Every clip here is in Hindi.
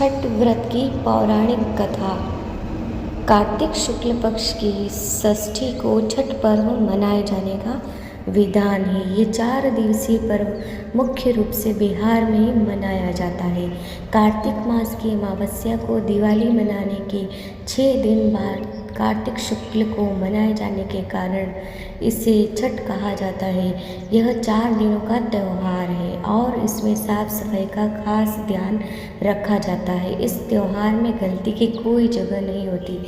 छठ व्रत की पौराणिक कथा। कार्तिक शुक्ल पक्ष की षष्ठी को छठ पर्व मनाए जाने का विधान है। ये 4 दिवसीय पर्व मुख्य रूप से बिहार में मनाया जाता है। कार्तिक मास की अमावस्या को दिवाली मनाने के 6 दिन बाद कार्तिक शुक्ल को मनाए जाने के कारण इसे छठ कहा जाता है। यह 4 दिनों का त्यौहार है और इसमें साफ सफाई का खास ध्यान रखा जाता है। इस त्यौहार में गलती की कोई जगह नहीं होती।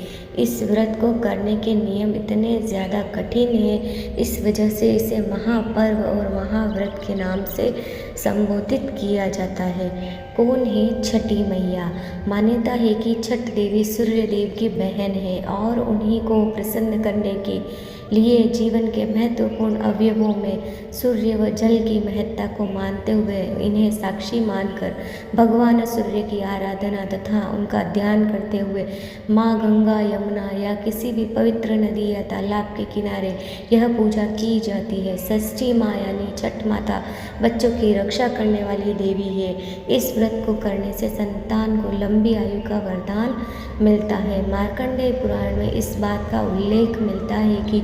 इस व्रत को करने के नियम इतने ज़्यादा कठिन हैं, इस वजह से इसे महापर्व और महाव्रत के नाम से संबोधित किया जाता है। कौन है छठी मैया? मान्यता है कि छठ देवी सूर्य देव की बहन है और उन्हीं को प्रसन्न करने के लिए जीवन के महत्वपूर्ण अवयवों में सूर्य व जल की महत्ता को मानते हुए इन्हें साक्षी मानकर भगवान सूर्य की आराधना तथा उनका ध्यान करते हुए माँ गंगा, यमुना या किसी भी पवित्र नदी या तालाब के किनारे यह पूजा की जाती है। षष्ठी माँ यानी छठ माता बच्चों की रक्षा करने वाली देवी है। इस व्रत को करने से संतान को लंबी आयु का वरदान मिलता है। मार्कंडेय पुराण में इस बात का उल्लेख मिलता है कि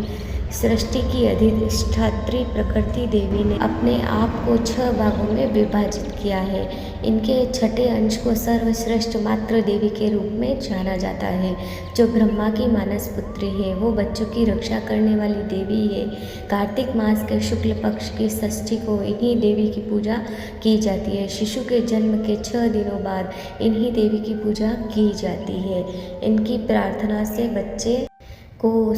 सृष्टि की अधिष्ठात्री प्रकृति देवी ने अपने आप को 6 भागों में विभाजित किया है। इनके छठे अंश को सर्वश्रेष्ठ मातृ देवी के रूप में जाना जाता है, जो ब्रह्मा की मानस पुत्री है। वो बच्चों की रक्षा करने वाली देवी है। कार्तिक मास के शुक्ल पक्ष की षष्ठी को इन्हीं देवी की पूजा की जाती है। शिशु के जन्म के 6 दिनों बाद इन्हीं देवी की पूजा की जाती है। इनकी प्रार्थना से बच्चे को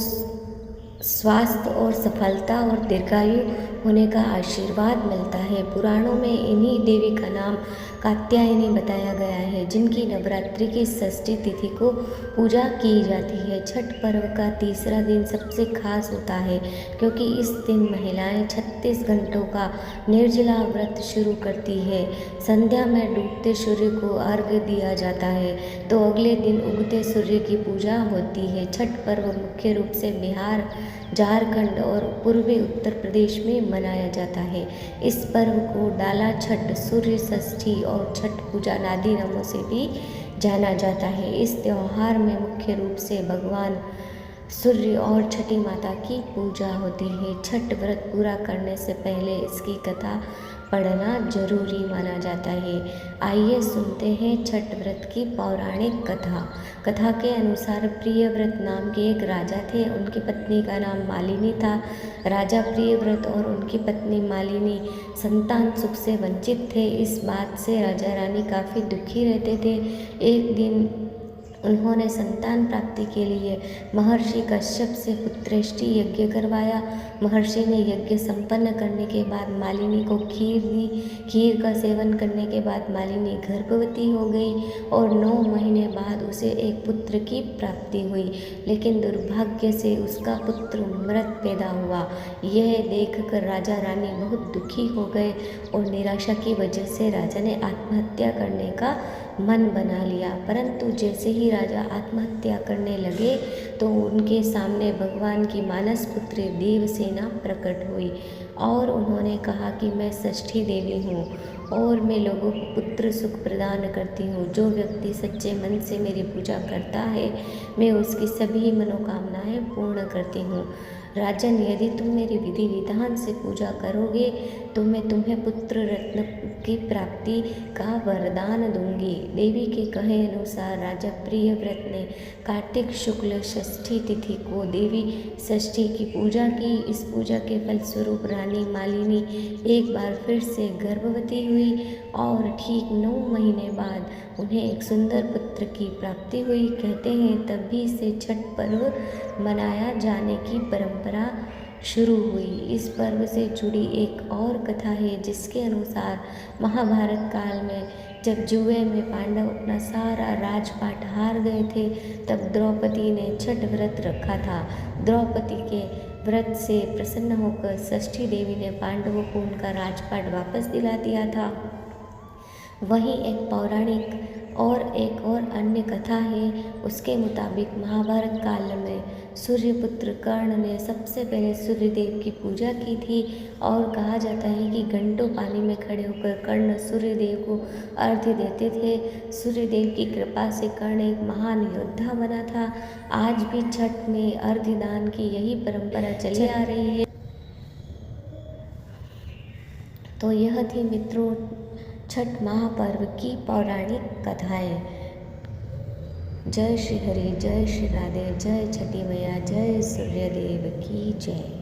स्वास्थ्य और सफलता और दीर्घायु होने का आशीर्वाद मिलता है। पुराणों में इन्हीं देवी का नाम कात्यायनी बताया गया है, जिनकी नवरात्रि की षष्ठी तिथि को पूजा की जाती है। छठ पर्व का तीसरा दिन सबसे खास होता है, क्योंकि इस दिन महिलाएं 36 घंटों का निर्जला व्रत शुरू करती है। संध्या में डूबते सूर्य को अर्घ्य दिया जाता है, तो अगले दिन उगते सूर्य की पूजा होती है। छठ पर्व मुख्य रूप से बिहार, झारखंड और पूर्वी उत्तर प्रदेश में मनाया जाता है। इस पर्व को डाला छठ, सूर्य षष्ठी और छठ पूजा आदि नामों से भी जाना जाता है। इस त्यौहार में मुख्य रूप से भगवान सूर्य और छठी माता की पूजा होती है। छठ व्रत पूरा करने से पहले इसकी कथा पढ़ना जरूरी माना जाता है। आइए सुनते हैं छठ व्रत की पौराणिक कथा। कथा के अनुसार प्रियव्रत नाम के एक राजा थे। उनकी पत्नी का नाम मालिनी था। राजा प्रियव्रत और उनकी पत्नी मालिनी संतान सुख से वंचित थे। इस बात से राजा रानी काफ़ी दुखी रहते थे। एक दिन उन्होंने संतान प्राप्ति के लिए महर्षि कश्यप से पुत्रेष्टि यज्ञ करवाया। महर्षि ने यज्ञ संपन्न करने के बाद मालिनी को खीर दी। खीर का सेवन करने के बाद मालिनी गर्भवती हो गई और 9 महीने बाद उसे एक पुत्र की प्राप्ति हुई, लेकिन दुर्भाग्य से उसका पुत्र मृत पैदा हुआ। यह देखकर राजा रानी बहुत दुखी हो गए और निराशा की वजह से राजा ने आत्महत्या करने का मन बना लिया। परंतु जैसे ही राजा आत्महत्या करने लगे तो उनके सामने भगवान की मानस पुत्री देवसेना प्रकट हुई और उन्होंने कहा कि मैं षष्ठी देवी हूँ और मैं लोगों को पुत्र सुख प्रदान करती हूँ। जो व्यक्ति सच्चे मन से मेरी पूजा करता है, मैं उसकी सभी मनोकामनाएं पूर्ण करती हूँ। राजन, यदि तुम मेरी विधि विधान से पूजा करोगे तो मैं तुम्हें पुत्र रत्न की प्राप्ति का वरदान दूंगी। देवी के कहे अनुसार राजा प्रियव्रत ने कार्तिक शुक्ल षष्ठी तिथि को देवी षष्ठी की पूजा की। इस पूजा के फलस्वरूप रानी मालिनी एक बार फिर से गर्भवती हुई और ठीक 9 महीने बाद उन्हें एक सुंदर पुत्र की प्राप्ति हुई। कहते हैं तभी से छठ पर्व मनाया जाने की परंपरा शुरू हुई। इस पर्व से जुड़ी एक और कथा है, जिसके अनुसार महाभारत काल में जब जुए में पांडव अपना सारा राजपाट हार गए थे, तब द्रौपदी ने छठ व्रत रखा था। द्रौपदी के व्रत से प्रसन्न होकर षष्ठी देवी ने पांडवों को उनका राजपाट वापस दिला दिया था। वहीं एक पौराणिक और एक और अन्य कथा है, उसके मुताबिक महाभारत काल में सूर्यपुत्र कर्ण ने सबसे पहले सूर्यदेव की पूजा की थी और कहा जाता है कि घंटों पानी में खड़े होकर कर्ण सूर्यदेव को अर्घ्य देते थे। सूर्यदेव की कृपा से कर्ण एक महान योद्धा बना था। आज भी छठ में अर्घ्य दान की यही परंपरा चली आ रही है। तो यह थी मित्रों छठ महापर्व की पौराणिक कथाएं। जय श्री हरि, जय श्री राधे, जय छठी मैया, जय सूर्यदेव की जय।